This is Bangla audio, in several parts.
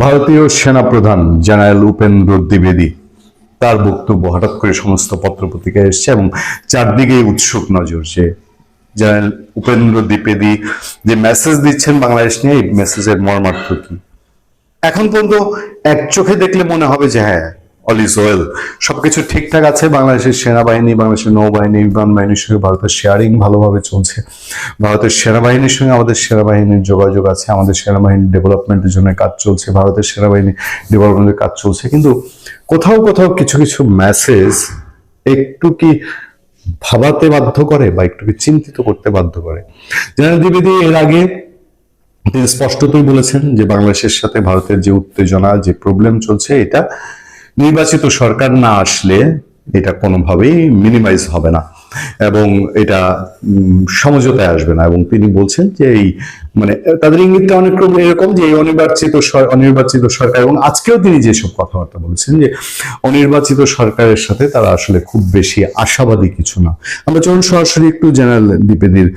ভারতীয় সেনাপ্রধান জেনারেল উপেন্দ্র দ্বিবেদী তার বক্তব্য হঠাৎ করে সমস্ত পত্রপত্রিকায় এসছে এবং চারদিকে উৎসুক নজর যে জেনারেল উপেন্দ্র দ্বিবেদী যে মেসেজ দিচ্ছেন বাংলাদেশ নিয়ে, এই মেসেজের মর্মার্থ কি। এখন পর্যন্ত এক চোখে দেখলে মনে হবে যে হ্যাঁ, অল ইজ ওয়েল, সবকিছু ঠিকঠাক আছে। বাংলাদেশের সেনাবাহিনী, বাংলাদেশের নৌবাহিনী, বিমান বাহিনীর সঙ্গে ভারতের শেয়ারিং ভালোভাবে চলছে। ভারতের সেনাবাহিনীর সঙ্গে আমাদের সেনাবাহিনীর যোগাযোগ আছে, আমাদের সেনাবাহিনীর ডেভেলপমেন্টের জন্য কাজ চলছে, ভারতের সেনাবাহিনী ডেভেলপমেন্টের কাজ চলছে। কিন্তু কোথাও কোথাও কিছু কিছু মেসেজ একটু কি ভাবাতে বাধ্য করে বা একটু কি চিন্তিত করতে বাধ্য করে। জেনারেল দ্বিবেদী এর আগে তিনি স্পষ্টতই বলেছেন যে বাংলাদেশের সাথে ভারতের যে উত্তেজনা, যে প্রবলেম চলছে, এটা নির্বাচিত সরকার না আসলে এটা কোনোভাবেই মিনিমাইজ হবে না এবং এটা সমঝোতায় আসবে না। এবং তিনি বলছেন যে এই মানে তাদের ইঙ্গিতটা অনেক এরকম যে এই অনির্বাচিত সরকার, এবং আজকেও তিনি যেসব কথাবার্তা বলেছেন যে অনির্বাচিত সরকারের সাথে তারা আসলে খুব বেশি আশাবাদী কিছু না। আমরা চলুন সরাসরি একটু জেনারেল দ্বিবেদীর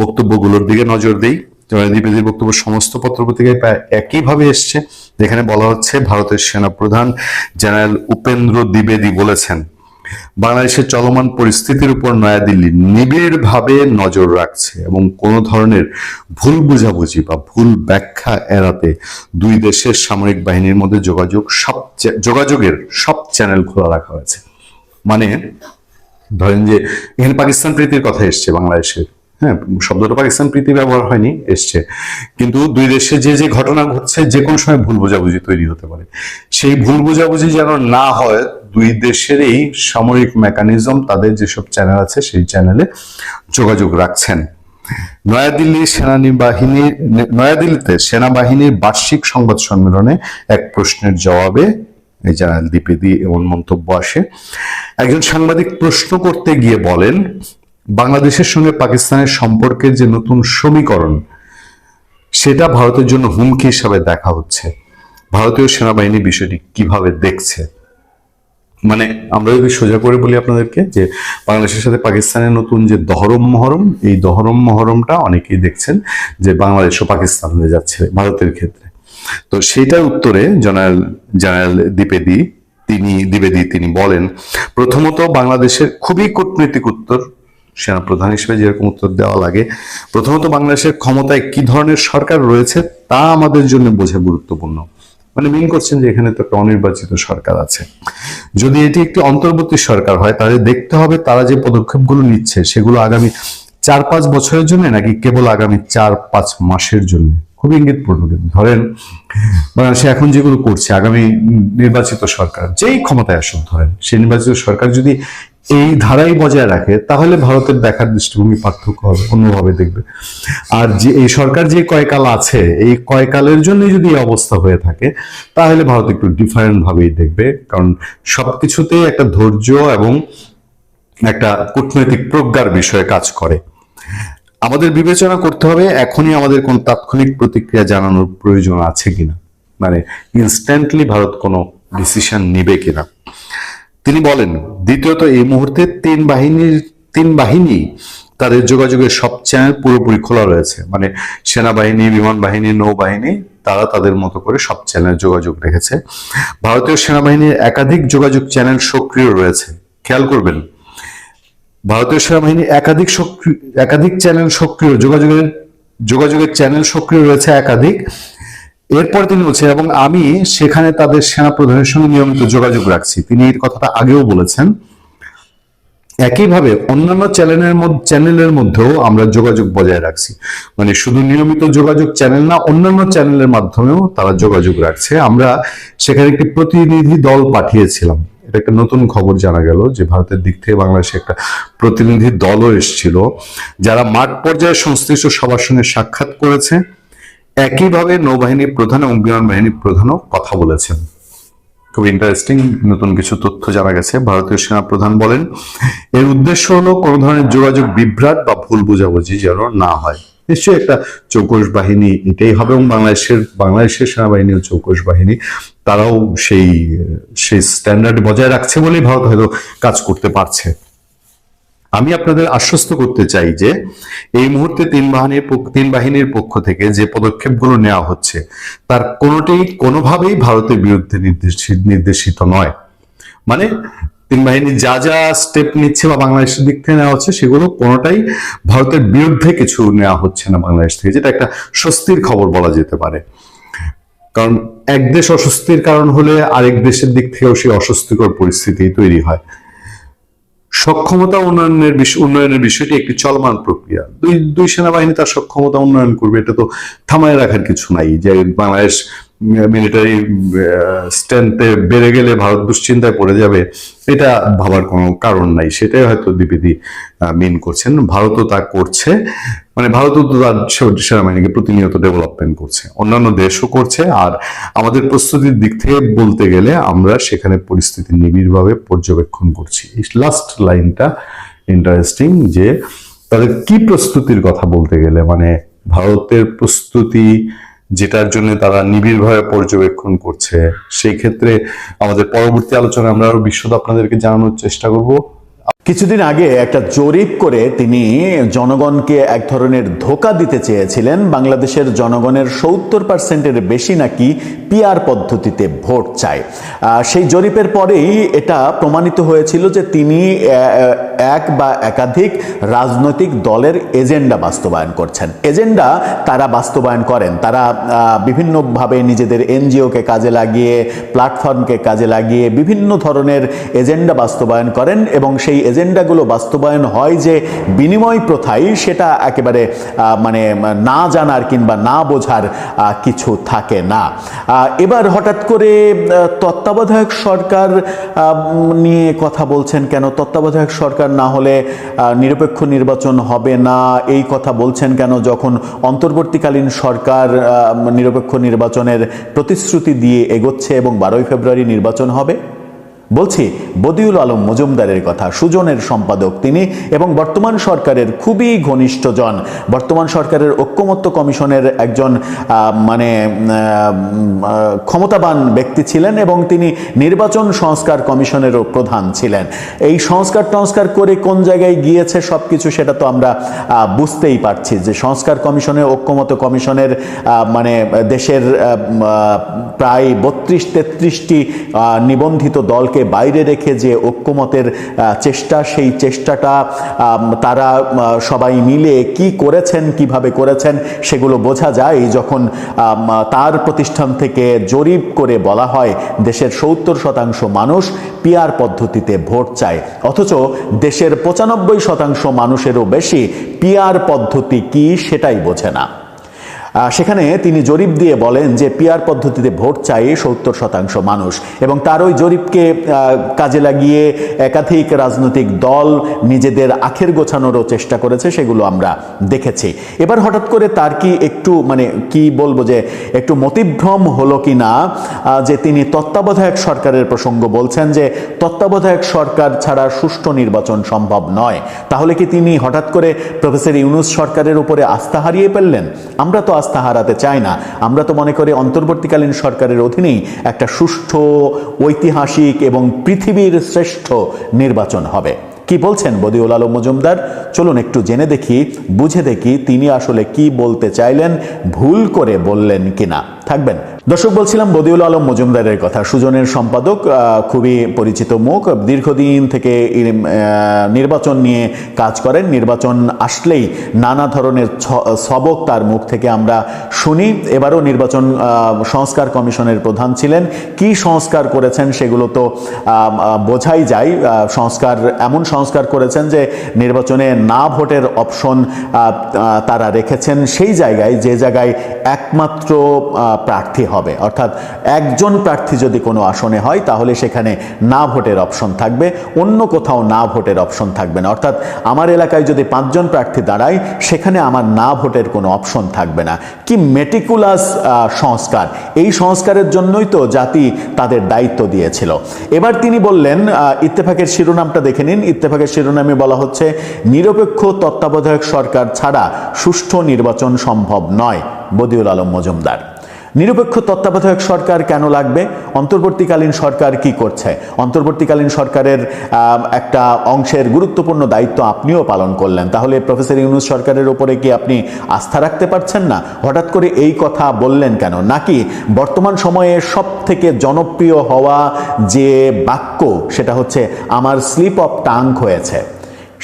বক্তব্যগুলোর দিকে নজর দিই। দ্বিবেদীর বক্তব্য সমস্ত পত্রপত্রিকায় প্রায় একইভাবে এসছে, যেখানে বলা হচ্ছে ভারতের সেনাপ্রধান জেনারেল উপেন্দ্র দ্বিবেদী বলেছেন বাংলাদেশের চলমান পরিস্থিতির উপর নয়াদিল্লি নিবিড়ভাবে নজর রাখছে এবং কোন ধরনের ভুল বুঝাবুঝি বা ভুল ব্যাখ্যা এড়াতে দুই দেশের সামরিক বাহিনীর মধ্যে যোগাযোগের সব চ্যানেল খোলা রাখা হয়েছে। মানে ধরেন যে এখানে পাকিস্তান প্রীতির কথা এসছে বাংলাদেশের, হ্যাঁ, শব্দটা পাকিস্তান প্রীতি ব্যবহার হয়নি, এসছে, কিন্তু দুই দেশে যে যে ঘটনা ঘটছে যে কোনো সময় ভুল বোঝাবুঝি তৈরি হতে পারে। সেই ভুল বোঝাবুঝি যেন না হয়, দুই দেশের এই সামরিক মেকানিজম, তাদের যেসব চ্যানেল আছে সেই চ্যানেলে যোগাযোগ রাখছেন। নয়াদিল্লিতে সেনাবাহিনীর বার্ষিক সংবাদ সম্মেলনে এক প্রশ্নের জবাবে এই জেনারেল দ্বিবেদী এমন মন্তব্য আসে। একজন সাংবাদিক প্রশ্ন করতে গিয়ে বলেন, বাংলাদেশের সঙ্গে পাকিস্তানের সম্পর্কের যে নতুন সমীকরণ, সেটা ভারতের জন্য হুমকি হিসাবে দেখা হচ্ছে। ভারতীয় সেনাবাহিনী বিষয়টি কিভাবে দেখছে? মানে আমরা যদি সোজা করে বলি আপনাদেরকে যে বাংলাদেশের সাথে পাকিস্তানের নতুন যে দহরম মহরম, এই দহরম মহরমটা অনেকেই দেখছেন যে বাংলাদেশ ও পাকিস্তান হয়ে যাচ্ছে ভারতের ক্ষেত্রে। তো সেইটার উত্তরে জেনারেল দ্বিবেদী তিনি বলেন, প্রথমত বাংলাদেশের খুবই কূটনৈতিক উত্তর, সেনাপ্রধান হিসেবে যেরকম উত্তর দেওয়া লাগে, প্রথমত বাংলাদেশের ক্ষমতায় কি ধরনের সরকার রয়েছে তা আমাদের জন্য বোঝা গুরুত্বপূর্ণ। মানে মিন করছেন যে এখানে তো একটা অনির্বাচিত সরকার আছে। যদি এটি একটি অন্তর্বর্তী সরকার হয় তাহলে দেখতে হবে তারা যে পদক্ষেপগুলো নিচ্ছে সেগুলো আগামী 4-5 বছরের জন্য নাকি কেবল আগামী 4-5 মাসের জন্য। খুব ইঙ্গিতপূর্ণ। ধরেন বাংলাদেশে এখন যেগুলো করছে, আগামী নির্বাচিত সরকার যেই ক্ষমতায় আসুক, ধরেন সেই নির্বাচিত সরকার যদি এই ধারাই বজায় রাখে তাহলে ভারতের দেখার দৃষ্টিভঙ্গি পার্থক্য হবে, অন্যভাবে দেখবে। আর যে এই সরকার যে কয়কাল আছে, এই কয়কালের জন্য যদি এই অবস্থা হয়ে থাকে তাহলে ভারত একটু ডিফারেন্ট ভাবেই দেখবে, কারণ সবকিছুতেই একটা ধৈর্য এবং একটা কূটনৈতিক প্রজ্ঞার বিষয়ে কাজ করে। আমাদের বিবেচনা করতে হবে এখনই আমাদের কোন তাৎক্ষণিক প্রতিক্রিয়া জানানোর প্রয়োজন আছে কিনা, মানে ইনস্ট্যান্টলি ভারত কোনো ডিসিশন নিবে কিনা। তিনি বলেন, দ্বিতীয়ত এই মুহূর্তে তিন বাহিনী তাদের যোগাযোগের সব চ্যানেল পুরোপুরি খোলা রয়েছে। মানে সেনাবাহিনী, বিমান বাহিনী, নৌবাহিনী, তারা তাদের মতো করে সব চ্যানেল যোগাযোগ রেখেছে। ভারতীয় সেনাবাহিনীর একাধিক যোগাযোগ চ্যানেল সক্রিয় রয়েছে। খেয়াল করবেন, ভারতীয় সেনাবাহিনী একাধিক চ্যানেল সক্রিয়, যোগাযোগের চ্যানেল সক্রিয় রয়েছে একাধিক। এরপর তিনি বলছেন, এবং আমি সেখানে তাদের সেনা প্রধানের সঙ্গে নিয়মিত যোগাযোগ রাখছি। তিনি এই কথাটা আগেও বলেছেন। একইভাবে অন্যান্য চ্যানেলের মধ্যেও আমরা যোগাযোগ বজায় রাখছি। মানে শুধু নিয়মিত যোগাযোগ চ্যানেল না, অন্যান্য চ্যানেলের মাধ্যমেও তারা যোগাযোগ রাখছে। আমরা সেখানে একটি প্রতিনিধি দল পাঠিয়েছিলাম। এটা একটা নতুন খবর জানা গেল যে ভারতের দিক থেকে বাংলাদেশে একটা প্রতিনিধি দলও এসেছিল, যারা মাঠ পর্যায়ে সংশ্লিষ্ট সবার সঙ্গে সাক্ষাৎ করেছে। একইভাবে নৌবাহিনীর প্রধান এবং বিমান বাহিনীর প্রধানও কথা বলেছেন। খুব ইন্টারেস্টিং নতুন কিছু তথ্য জানা গেছে। ভারতীয় সেনা প্রধান বলেন, এর উদ্দেশ্য হলো কোনো ধরনের যোগাযোগ বিভ্রাট বা ভুল বোঝাবুঝি যেন না হয়। নিশ্চয়ই একটা চৌকস বাহিনী এটাই হবে, এবং বাংলাদেশের সেনাবাহিনী ও চৌকস বাহিনী তারাও সেই স্ট্যান্ডার্ড বজায় রাখছে বলেই ভারত হয়তো কাজ করতে পারছে। আমি আপনাদের আশ্বস্ত করতে চাই যে এই মুহূর্তে তিন বাহিনীর পক্ষ থেকে যে পদক্ষেপগুলো নেওয়া হচ্ছে তার কোনোটাই কোনোভাবেই ভারতের বিরুদ্ধে নির্দেশিত নয়। মানে তিন বাহিনী যা যা স্টেপ নিচ্ছে বা বাংলাদেশের দিক থেকে নেওয়া হচ্ছে সেগুলো কোনোটাই ভারতের বিরুদ্ধে কিছু নেওয়া হচ্ছে না বাংলাদেশ থেকে, যেটা একটা স্বস্তির খবর বলা যেতে পারে। কারণ এক দেশ অস্বস্তির কারণ হলে আরেক দেশের দিক থেকেও সেই অস্বস্তিকর পরিস্থিতি তৈরি হয়। সক্ষমতা উন্নয়নের বিষয়টি একটি চলমান প্রক্রিয়া। দুই সেনাবাহিনী তার সক্ষমতা উন্নয়ন করবে, এটা তো থামায় রাখার কিছু নাই যে বাংলাদেশ মিলিটারি স্ট্রেংথে বেড়ে গেলে ভারত দুশ্চিন্তায় পড়ে যাবে, এটা ভাবার কোনো কারণ নাই। সেটাই হয়তো দ্বিবেদী মিন করছেন। ভারতও তা করছে, মানে ভারতও তো তার সেনাবাহিনীকে প্রতিনিয়ত ডেভেলপমেন্ট করছে, অন্যান্য দেশও করছে। আর আমাদের প্রস্তুতির দিক থেকে বলতে গেলে আমরা সেখানে পরিস্থিতি নিবিড়ভাবে পর্যবেক্ষণ করছি। এই লাস্ট লাইনটা ইন্টারেস্টিং, যে তাদের কি প্রস্তুতির কথা বলতে গেলে, মানে ভারতের প্রস্তুতি যেটার জন্য তারা নিবিড়ভাবে পর্যবেক্ষণ করছে, সেই ক্ষেত্রে আমাদের পরবর্তী আলোচনায় আমরা আরো বিশদ আপনাদেরকে জানানোর চেষ্টা করব। কিছুদিন আগে একটা জরিপ করে তিনি জনগণকে এক ধরনের ধোঁকা দিতে চেয়েছিলেন। বাংলাদেশের জনগণের 70%-এর বেশি নাকি পিআর পদ্ধতিতে ভোট চায়। সেই জরিপের পরেই এটা প্রমাণিত হয়েছিল যে তিনি এক বা একাধিক রাজনৈতিক দলের এজেন্ডা বাস্তবায়ন করছেন। এজেন্ডা তারা বাস্তবায়ন করেন, তারা বিভিন্নভাবে নিজেদের এনজিওকে কাজে লাগিয়ে, প্ল্যাটফর্মকে কাজে লাগিয়ে বিভিন্ন ধরনের এজেন্ডা বাস্তবায়ন করেন, এবং সেই এজেন্ডাগুলো বাস্তবায়ন হয় যে বিনিময় প্রথায়, সেটা একেবারে মানে না জানার কিংবা না বোঝার কিছু থাকে না। এবার হঠাৎ করে তত্ত্বাবধায়ক সরকার নিয়ে কথা বলছেন কেন? তত্ত্বাবধায়ক সরকার না হলে নিরপেক্ষ নির্বাচন হবে না, এই কথা বলছেন কেন, যখন অন্তর্বর্তীকালীন সরকার নিরপেক্ষ নির্বাচনের প্রতিশ্রুতি দিয়ে এগোচ্ছে এবং 12ই ফেব্রুয়ারি নির্বাচন হবে? বলছি বদিউল আলম মজুমদারের কথা। সুজনের সম্পাদক তিনি এবং বর্তমান সরকারের খুবই ঘনিষ্ঠজন, বর্তমান সরকারের ঐক্যমত্য কমিশনের একজন মানে ক্ষমতাবান ব্যক্তি ছিলেন, এবং তিনি নির্বাচন সংস্কার কমিশনেরও প্রধান ছিলেন। এই সংস্কার করে কোন জায়গায় গিয়েছে সবকিছু, সেটা তো আমরা বুঝতেই পারছি যে সংস্কার কমিশনের, ঐক্যমত্য কমিশনের মানে দেশের প্রায় 32-33টি নিবন্ধিত দলকে বাইরে রেখে যে ঐক্যমতের চেষ্টা, সেই চেষ্টাটা তারা সবাই মিলে কি করেছেন, কিভাবে করেছেন, সেগুলো বোঝা যায় যখন তার প্রতিষ্ঠান থেকে জরিপ করে বলা হয় দেশের 70% মানুষ পিআর পদ্ধতিতে ভোট চায়, অথচ দেশের 95% মানুষেরও বেশি পিআর পদ্ধতি কি সেটাই বোঝে না। সেখানে তিনি জরিপ দিয়ে বলেন যে পিআর পদ্ধতিতে ভোট চায় 70% মানুষ, এবং তার ওই জরিপকে কাজে লাগিয়ে একাধিক রাজনৈতিক দল নিজেদের আখের গোছানোরও চেষ্টা করেছে, সেগুলো আমরা দেখেছি। এবার হঠাৎ করে তার কি একটু মানে কি বলবো, যে একটু মতিভ্রম হলো কি না, যে তিনি তত্ত্বাবধায়ক সরকারের প্রসঙ্গ বলছেন যে তত্ত্বাবধায়ক সরকার ছাড়া সুষ্ঠু নির্বাচন সম্ভব নয়। তাহলে কি তিনি হঠাৎ করে প্রফেসর ইউনূস সরকারের উপরে আস্থা হারিয়ে ফেললেন? আমরা তো আস্থা হারাতে চাই না। আমরা তো মনে করি অন্তর্বর্তীকালীন সরকারের অধীনেই একটা সুষ্ঠু, ঐতিহাসিক এবং পৃথিবীর শ্রেষ্ঠ নির্বাচন হবে। কি বলছেন বদিউল আলম মজুমদার? চলুন একটু জেনে দেখি, বুঝে দেখি তিনি আসলে কি বলতে চাইলেন, ভুল করে বললেন কিনা। থাকবেন দর্শক। বলছিলাম বদিউল আলম মজুমদারের কথা, সুজনের সম্পাদক, খুবই পরিচিত মুখ, দীর্ঘদিন থেকে নির্বাচন নিয়ে কাজ করেন। নির্বাচন আসলেই নানা ধরনের সবক তার মুখ থেকে আমরা শুনি। এবারও নির্বাচন সংস্কার কমিশনের প্রধান ছিলেন। কি সংস্কার করেছেন সেগুলো তো বোঝাই যায়। এমন সংস্কার করেছেন যে নির্বাচনে না ভোটের অপশন তারা রেখেছেন সেই জায়গায়, যে জায়গায় একমাত্র প্রার্থী হবে, অর্থাৎ একজন প্রার্থী যদি কোনো আসনে হয় তাহলে সেখানে না ভোটের অপশন থাকবে, অন্য কোথাও না ভোটের অপশন থাকবে না। অর্থাৎ আমার এলাকায় যদি 5 জন প্রার্থী দাঁড়ায়, সেখানে আমার না ভোটের কোনো অপশন থাকবে না। কি মেটিকুলাস সংস্কার! এই সংস্কারের জন্যই তো জাতি তাদের দায়িত্ব দিয়েছিল। এবার তিনি বললেন, ইত্তেফাকের শিরোনামটা দেখে নিন। ইত্তেফাকের শিরোনামে বলা হচ্ছে নিরপেক্ষ তত্ত্বাবধায়ক সরকার ছাড়া সুষ্ঠু নির্বাচন সম্ভব নয়। বদিউল আলম মজুমদার নিরপেক্ষ তত্ত্বাবধায়ক সরকার কেন লাগবে? অন্তর্বর্তীকালীন সরকার কি করছে? অন্তর্বর্তীকালীন সরকারের একটা অংশের গুরুত্বপূর্ণ দায়িত্ব আপনিও পালন করলেন, তাহলে প্রফেসর ইউনূস সরকারের উপরে কি আপনি আস্থা রাখতে পারছেন না? হঠাৎ করে এই কথা বললেন কেন? নাকি বর্তমান সময়ে সব থেকে জনপ্রিয় হওয়া যে বাক্য সেটা হচ্ছে আমার স্লিপ অফ টাং হয়েছে,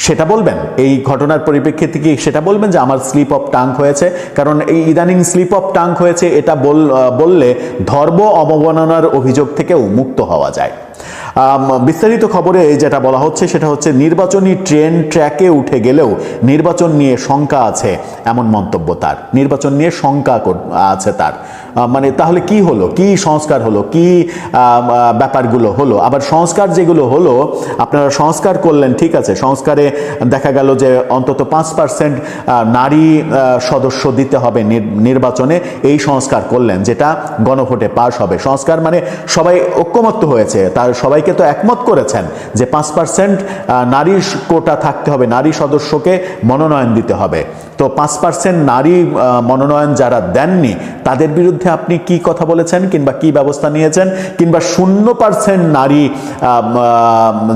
সেটা বলবেন? এই ঘটনার পরিপ্রেক্ষিতে কি সেটা বলবেন যে আমার স্লিপ অফ টাং হয়েছে? কারণ এই ইদানিং স্লিপ অফ টাং হয়েছে এটা বললে ধর্ম অবমাননার অভিযোগ থেকেও মুক্ত হওয়া যায়। বিস্তারিত খবরে যেটা বলা হচ্ছে সেটা হচ্ছে নির্বাচনী ট্রেন ট্র্যাকে উঠে গেলেও নির্বাচন নিয়ে শঙ্কা আছে, এমন মন্তব্য তার। নির্বাচন নিয়ে শঙ্কা আছে তার, মানে তাহলে কি হলো, কি সংস্কার হলো, কি ব্যাপারগুলো হলো? আবার সংস্কার যেগুলো হলো, আপনারা সংস্কার করলেন, ঠিক আছে, সংস্কারে দেখা গেল যে অন্তত 5% নারী সদস্য দিতে হবে নির্বাচনে, এই সংস্কার করলেন যেটা গণভোটে পাস হবে। সংস্কার মানে সবাই ঐক্যমত্য হয়েছে, তার সবাইকে তো একমত করেছেন যে 5% নারী কোটা থাকতে হবে, নারী সদস্যকে মনোনয়ন দিতে হবে। তো 5% নারী মনোনয়ন যারা দেননি তাদের বিরুদ্ধে আপনি কি কথা বলেছেন কিংবা কি ব্যবস্থা নিয়েছেন? কিংবা 0% নারী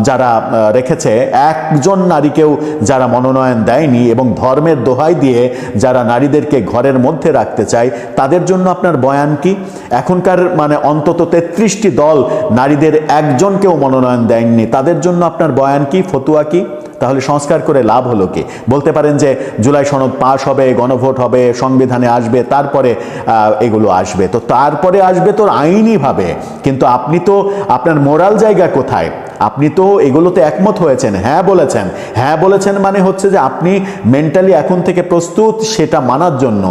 যারা রেখেছে, একজন নারীকেও যারা মনোনয়ন দেয়নি এবং ধর্মের দোহাই দিয়ে যারা নারীদেরকে ঘরের মধ্যে রাখতে চায়, তাদের জন্য আপনার বয়ান কি? এখনকার মানে অন্তত 33টি দল নারীদের একজনকেও মনোনয়ন দেয়নি, তাদের জন্য আপনার বয়ান কি, ফতুয়া কি? তাহলে সংস্কার করে লাভ হলো কি? বলতে পারেন যে জুলাই সনদ পাশ হবে, গণভোট হবে, সংবিধানে আসবে, তারপরে এগুলো আসবে। তো তারপরে আসবে তো আইনিভাবে, কিন্তু আপনি তো আপনার মোরাল জায়গা কোথায়? আপনি তো এগুলোতে একমত হয়েছেন, হ্যাঁ বলেছেন। হ্যাঁ বলেছেন মানে হচ্ছে যে আপনি মেন্টালি এখন থেকে প্রস্তুত সেটা মানার জন্য।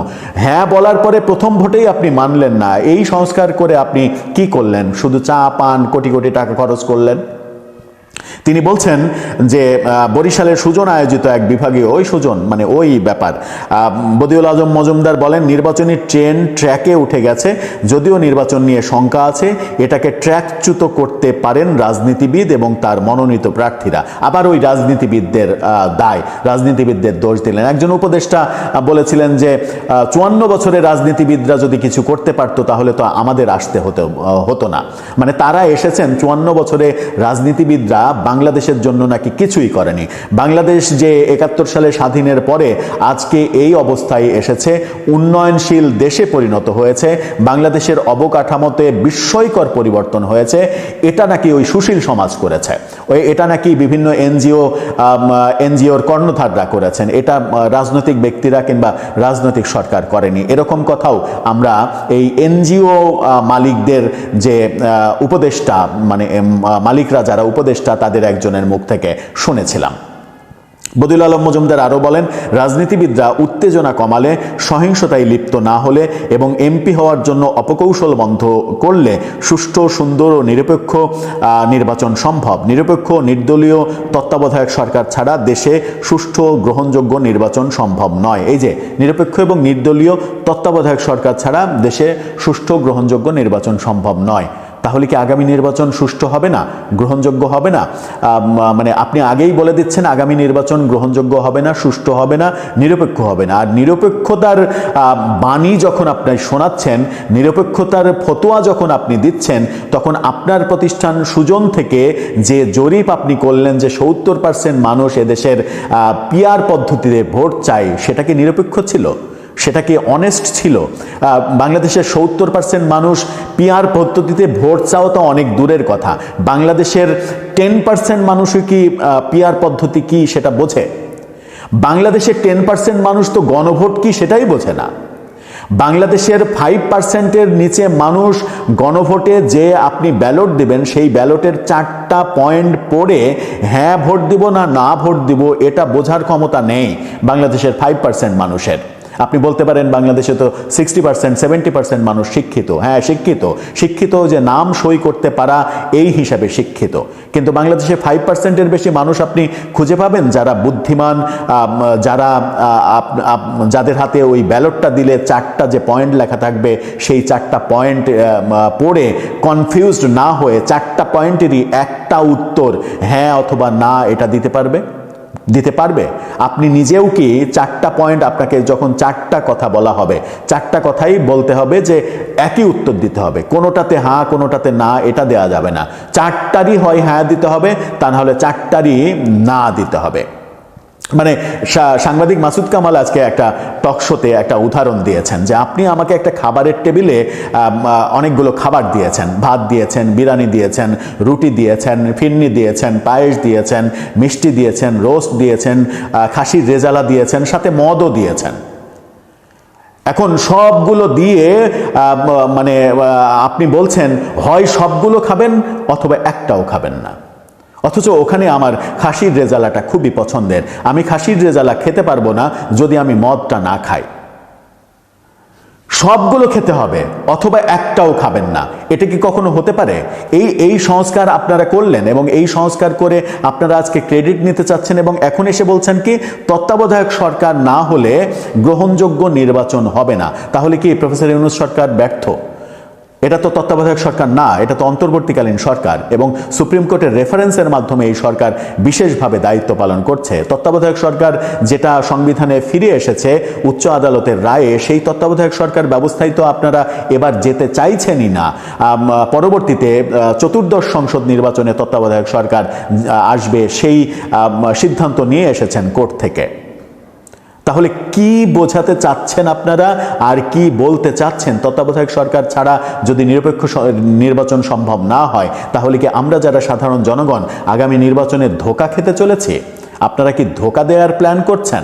হ্যাঁ বলার পরে প্রথম ভোটেই আপনি মানলেন না, এই সংস্কার করে আপনি কি করলেন? শুধু চা পান, কোটি কোটি টাকা খরচ করলেন। তিনি বলছেন যে বরিশালের সুজন আয়োজিত এক বিভাগীয়, ওই সুজন মানে ওই ব্যাপার, বদিউল আজম মজুমদার বলেন নির্বাচনী ট্রেন ট্র্যাকে উঠে গেছে, যদিও নির্বাচন নিয়ে শঙ্কা আছে, এটাকে ট্র্যাকচ্যুত করতে পারেন রাজনীতিবিদ এবং তার মনোনীত প্রার্থীরা। আবার ওই রাজনীতিবিদদের দায়, রাজনীতিবিদদের দোষ দিলেন। একজন উপদেষ্টা বলেছিলেন যে 54 বছরের রাজনীতিবিদরা যদি কিছু করতে পারতো তাহলে তো আমাদের আসতে হতো না। মানে তারা এসেছেন, 54 বছরে রাজনীতিবিদরা বাংলাদেশের জন্য নাকি কিছুই করেনি। বাংলাদেশ যে 71 সালে স্বাধীনের পরে আজকে এই অবস্থায় এসেছে, উন্নয়নশীল দেশে পরিণত হয়েছে, বাংলাদেশের অবকাঠামোতে বিস্ময়কর পরিবর্তন হয়েছে, এটা নাকি ওই সুশীল সমাজ করেছে, এটা নাকি বিভিন্ন এনজিওর কর্ণধাররা করেছেন, এটা রাজনৈতিক ব্যক্তিরা কিংবা রাজনৈতিক সরকার করেনি। এরকম কথাও আমরা এই এনজিও মালিকদের যে উপদেষ্টা, মানে মালিকরা যারা উপদেষ্টা, তাদের একজনের মুখ থেকে শুনেছিলাম। বদিউল আলম মজুমদার আরও বলেন রাজনীতিবিদরা উত্তেজনা কমালে, সহিংসতায় লিপ্ত না হলে এবং এমপি হওয়ার জন্য অপকৌশল বন্ধ করলে সুষ্ঠু, সুন্দর ও নিরপেক্ষ নির্বাচন সম্ভব। নিরপেক্ষ নির্দলীয় তত্ত্বাবধায়ক সরকার ছাড়া দেশে সুষ্ঠু গ্রহণযোগ্য নির্বাচন সম্ভব নয়। এই যে নিরপেক্ষ এবং নির্দলীয় তত্ত্বাবধায়ক সরকার ছাড়া দেশে সুষ্ঠু গ্রহণযোগ্য নির্বাচন সম্ভব নয়। তাহলে কি আগামী নির্বাচন সুষ্ঠু হবে না, গ্রহণযোগ্য হবে না? মানে আপনি আগেই বলে দিচ্ছেন আগামী নির্বাচন গ্রহণযোগ্য হবে না, সুষ্ঠু হবে না, নিরপেক্ষ হবে না। আর নিরপেক্ষতার বাণী যখন আপনি শোনাচ্ছেন, নিরপেক্ষতার ফতোয়া যখন আপনি দিচ্ছেন, তখন আপনার প্রতিষ্ঠান সুজন থেকে যে জরিপ আপনি করলেন যে 70% মানুষ এদেশের পিআর পদ্ধতিতে ভোট চায়, সেটা কি নিরপেক্ষ ছিল? সেটা কি অনেস্ট ছিল? বাংলাদেশের 70% মানুষ পিআর পদ্ধতিতে ভোট চাও তো অনেক দূরের কথা, বাংলাদেশের 10% মানুষই কি পিআর পদ্ধতি কি সেটা বোঝে? বাংলাদেশের 10% মানুষ তো গণভোট কি সেটাই বোঝে না। বাংলাদেশের 5%-এর নিচে মানুষ গণভোটে যে আপনি ব্যালট দিবেন, সেই ব্যালটের 4টা পয়েন্ট পড়ে হ্যাঁ ভোট দিব না না ভোট দিব এটা বোঝার ক্ষমতা নেই বাংলাদেশের 5% মানুষের। আপনি বলতে পারেন বাংলাদেশে তো 60%, 70% মানুষ শিক্ষিত। হ্যাঁ শিক্ষিত, শিক্ষিত যে নাম সই করতে পারা এই হিসাবে শিক্ষিত, কিন্তু বাংলাদেশে 5%-এর বেশি মানুষ আপনি খুঁজে পাবেন যারা বুদ্ধিমান, যারা যাদের হাতে ওই ব্যালটটা দিলে 4টা যে পয়েন্ট লেখা থাকবে সেই 4টা পয়েন্ট পড়ে কনফিউজড না হয়ে 4টা পয়েন্টেরই একটা উত্তর হ্যাঁ অথবা না এটা দিতে পারবে। দিতে পারবে? আপনি নিজেও কি 4টা পয়েন্ট, আপনাকে যখন 4টা কথা বলা হবে 4টা কথাই বলতে হবে যে একই উত্তর দিতে হবে, কোনোটাতে হ্যাঁ কোনোটাতে না এটা দেওয়া যাবে না, 4টারই হয় হ্যাঁ দিতে হবে, তা নাহলে 4টারই না দিতে হবে। মানে সাংবাদিক মাসুদ কামাল আজকে একটা টক শোতে একটা উদাহরণ দিয়েছেন যে আপনি আমাকে একটা খাবারের টেবিলে অনেকগুলো খাবার দিয়েছেন, ভাত দিয়েছেন, বিরিয়ানি দিয়েছেন, রুটি দিয়েছেন, ফিরনি দিয়েছেন, পায়েস দিয়েছেন, মিষ্টি দিয়েছেন, রোস্ট দিয়েছেন, খাসির রেজালা দিয়েছেন, সাথে মদও দিয়েছেন। এখন সবগুলো দিয়ে মানে আপনি বলছেন হয় সবগুলো খাবেন অথবা একটাও খাবেন না, অথচ ওখানে আমার খাসির রেজালাটা খুবই পছন্দের, আমি খাসির রেজালা খেতে পারবো না যদি আমি মদটা না খাই। সবগুলো খেতে হবে অথবা একটাও খাবেন না, এটা কি কখনো হতে পারে? এই সংস্কার আপনারা করলেন এবং এই সংস্কার করে আপনারা আজকে ক্রেডিট নিতে চাচ্ছেন এবং এখন এসে বলছেন কি তত্ত্বাবধায়ক সরকার না হলে গ্রহণযোগ্য নির্বাচন হবে না। তাহলে কি প্রফেসর ইউনূস সরকার ব্যর্থ? এটা তো তত্ত্বাবধায়ক সরকার না, এটা তো অন্তর্বর্তীকালীন সরকার এবং সুপ্রিম কোর্টের রেফারেন্সের মাধ্যমে এই সরকার বিশেষভাবে দায়িত্ব পালন করছে। তত্ত্বাবধায়ক সরকার যেটা সংবিধানে ফিরে এসেছে উচ্চ আদালতের রায়ে, সেই তত্ত্বাবধায়ক সরকার ব্যবস্থায় তো আপনারা এবার যেতে চাইছেনই না। পরবর্তীতে চতুর্দশ সংসদ নির্বাচনে তত্ত্বাবধায়ক সরকার আসবে সেই সিদ্ধান্ত নিয়ে এসেছেন কোর্ট থেকে। তাহলে কি বোঝাতে চাচ্ছেন আপনারা আর কি বলতে চাচ্ছেন? তত্ত্বাবধায়ক সরকার ছাড়া যদি নিরপেক্ষ নির্বাচন সম্ভব না হয় তাহলে কি আমরা যারা সাধারণ জনগণ আগামী নির্বাচনে ধোঁকা খেতে চলেছি? আপনারা কি ধোঁকা দেওয়ার প্ল্যান করছেন?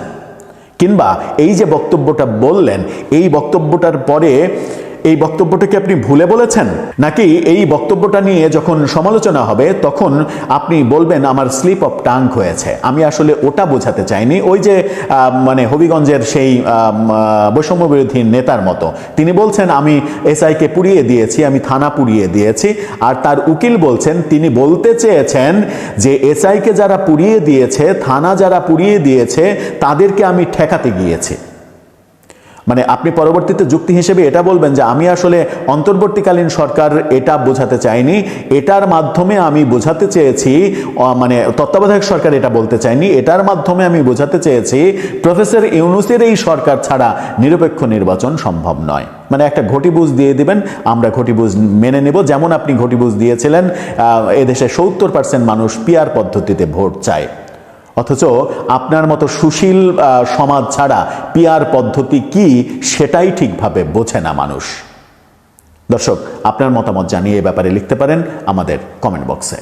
কিংবা এই যে বক্তব্যটা বললেন এই বক্তব্যটার পরে এই বক্তব্যটাকে আপনি ভুলে বলেছেন, নাকি এই বক্তব্যটা নিয়ে যখন সমালোচনা হবে তখন আপনি বলবেন আমার স্লিপ অফ টাং হয়েছে? আমি আসলে ওটা বোঝাতে চাইনি। ওই যে মানে হবিগঞ্জের সেই বৈষম্য বিরোধী নেতার মতো তিনি বলছেন আমি এসআইকে পুড়িয়ে দিয়েছি, আমি থানা পুড়িয়ে দিয়েছি, আর তার উকিল বলছেন তিনি বলতে চেয়েছেন যে এসআইকে যারা পুড়িয়ে দিয়েছে, থানা যারা পুড়িয়ে দিয়েছে তাদেরকে আমি ঠেকাতে গিয়েছি। মানে আপনি পরবর্তীতে যুক্তি হিসেবে এটা বলবেন যে আমি আসলে অন্তর্বর্তীকালীন সরকার এটা বোঝাতে চাইনি, এটার মাধ্যমে আমি বোঝাতে চেয়েছি, মানে তত্ত্বাবধায়ক সরকার এটা বলতে চাইনি, এটার মাধ্যমে আমি বোঝাতে চেয়েছি প্রফেসর ইউনূসের এই সরকার ছাড়া নিরপেক্ষ নির্বাচন সম্ভব নয়। মানে একটা ঘটিবুঝ দিয়ে দিবেন, আমরা ঘটিবুঝ মেনে নেব, যেমন আপনি ঘটিবুঝ দিয়েছিলেন এদেশে 70% মানুষ পিআর পদ্ধতিতে ভোট চায়। অথচ আপনার মতো সুশীল সমাজ ছাড়া পিআর পদ্ধতি কি সেটাই ঠিকভাবে বোঝে না মানুষ। দর্শক, আপনার মতামত জানিয়ে এ ব্যাপারে লিখতে পারেন আমাদের কমেন্ট বক্সে।